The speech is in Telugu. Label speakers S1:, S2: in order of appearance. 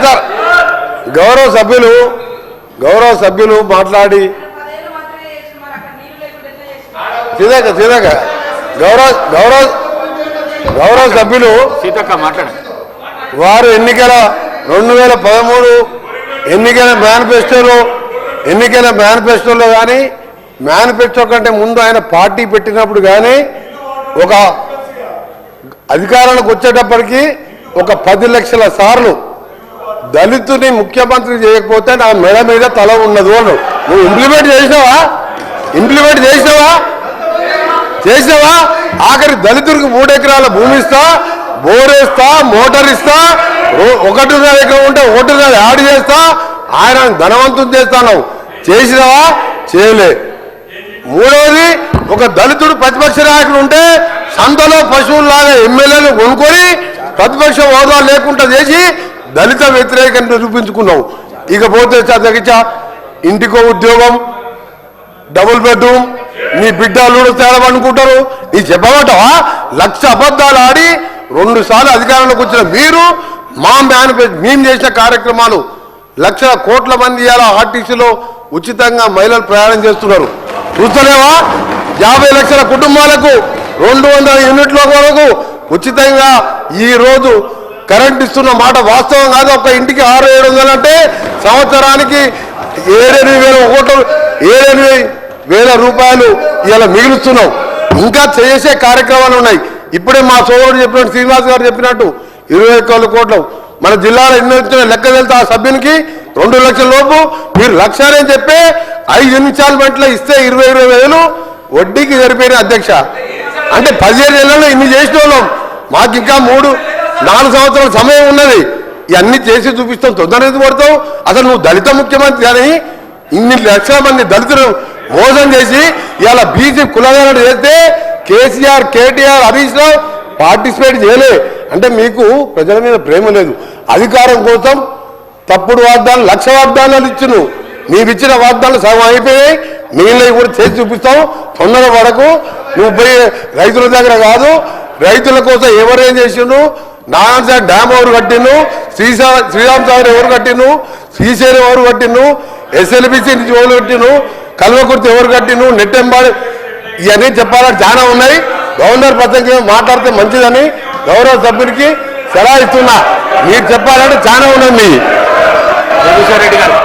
S1: సార్ గౌరవ సభ్యులు మాట్లాడి సీతక్క గౌరవ సభ్యులు వారు ఎన్నికల 2013 ఎన్నికల మేనిఫెస్టోలో కానీ మేనిఫెస్టో కంటే ముందు ఆయన పార్టీ పెట్టినప్పుడు కానీ ఒక అధికారానికి వచ్చేటప్పటికి ఒక 10 లక్షల సార్లు దళితుని ముఖ్యమంత్రి చేయకపోతే నా మెడ మీద తల ఉన్నది వాళ్ళు. నువ్వు ఇంప్లిమెంట్ చేసినావా ఆఖరి దళితుడికి 3 ఎకరాల భూమి ఇస్తా, బోరేస్తా, మోటార్ ఇస్తా, 1.5 ఎకరం ఉంటే 1.5 యాడ్ చేస్తా, ఆయన ధనవంతుని చేస్తాను. చేసినావా? చేయలే. మూడవది, ఒక దళితుడు ప్రతిపక్ష నాయకుడు ఉంటే సంతలో పశువుల్లాగా ఎమ్మెల్యేలు కొనుక్కొని ప్రతిపక్ష హోదా లేకుండా చేసి దళిత వ్యతిరేకంగా నిరూపించుకున్నావు. ఇకపోతే చదివించ ఇంటికో ఉద్యోగం, డబుల్ బెడ్రూమ్, నీ బిడ్డలు తేడమనుకుంటారు. నీ చెప్పమంటావా? 1,00,000 అబద్ధాలు ఆడి 2 సార్లు అధికారంలోకి వచ్చిన మీరు మేము చేసిన కార్యక్రమాలు 1,00,000 కోట్ల మంది ఇవాళ ఆర్టీసీలో ఉచితంగా మహిళలు ప్రయాణం చేస్తున్నారు. చూస్తలేవా? 50 లక్షల కుటుంబాలకు 200 యూనిట్ల వరకు ఉచితంగా ఈ రోజు కరెంట్ ఇస్తున్న మాట వాస్తవం కాదు. ఒక ఇంటికి 600-700 అంటే సంవత్సరానికి 7,000 రూపాయలు ఇలా మిగులుస్తున్నాం. ఇంకా చేసే కార్యక్రమాలు ఉన్నాయి. ఇప్పుడే మా సోదరుడు చెప్పినట్టు, శ్రీనివాస్ గారు చెప్పినట్టు 21 కోట్లు మన జిల్లాలో ఎన్ని వచ్చిన లెక్క వెళ్తే ఆ సభ్యునికి 2 లక్షల లోపు మీరు 1,00,000 అని చెప్పి 5 ఇన్స్టాల్మెంట్లో ఇస్తే 20,000 వడ్డీకి సరిపోయిన అధ్యక్ష. అంటే 15 ఏళ్లలో ఇన్ని చేసిన వాళ్ళం. మాకు ఇంకా 3-4 సంవత్సరాల సమయం ఉన్నది. ఇవన్నీ చేసి చూపిస్తాం. తొందరగా పడతావు. అసలు నువ్వు దళిత ముఖ్యమంత్రి కానీ ఇన్ని లక్షల మంది దళితులు మోసం చేసి ఇవాళ బీసీ కులగణన చేస్తే కేసీఆర్, కేటీఆర్, హరీష్ రావు పార్టిసిపేట్ చేయలే. అంటే మీకు ప్రజల మీద ప్రేమ లేదు. అధికారం కోసం తప్పుడు వాగ్దానాలు 1,00,000 వాగ్దానాలు ఇచ్చును. నీవు ఇచ్చిన వాగ్దానాలు సగం అయిపోయాయి. మిగిలినవి కూడా చేసి చూపిస్తావు. తొందర పడకు. నువ్వు పోయి రైతుల దగ్గర కాదు, రైతుల కోసం ఎవరేం చేసిండు, నారాయణ డ్యామ్ ఎవరు కట్టిను, శ్రీరామ్ సాగర్ ఎవరు కట్టిను, శ్రీశైలం ఎవరు కట్టిను, ఎస్ఎల్బిసి నుంచి ఎవరు కట్టిను, కల్వకుర్తి ఎవరు కట్టిను, నెట్టెంబాడి, ఇవన్నీ చెప్పాలని చాలా ఉన్నాయి. గవర్నర్ పద్ధతి మాట్లాడితే మంచిదని గౌరవ సభ్యునికి సలహా ఇస్తున్నా. మీరు చెప్పాలంటే చాలా ఉన్నాయి. మీ రెడ్డి గారు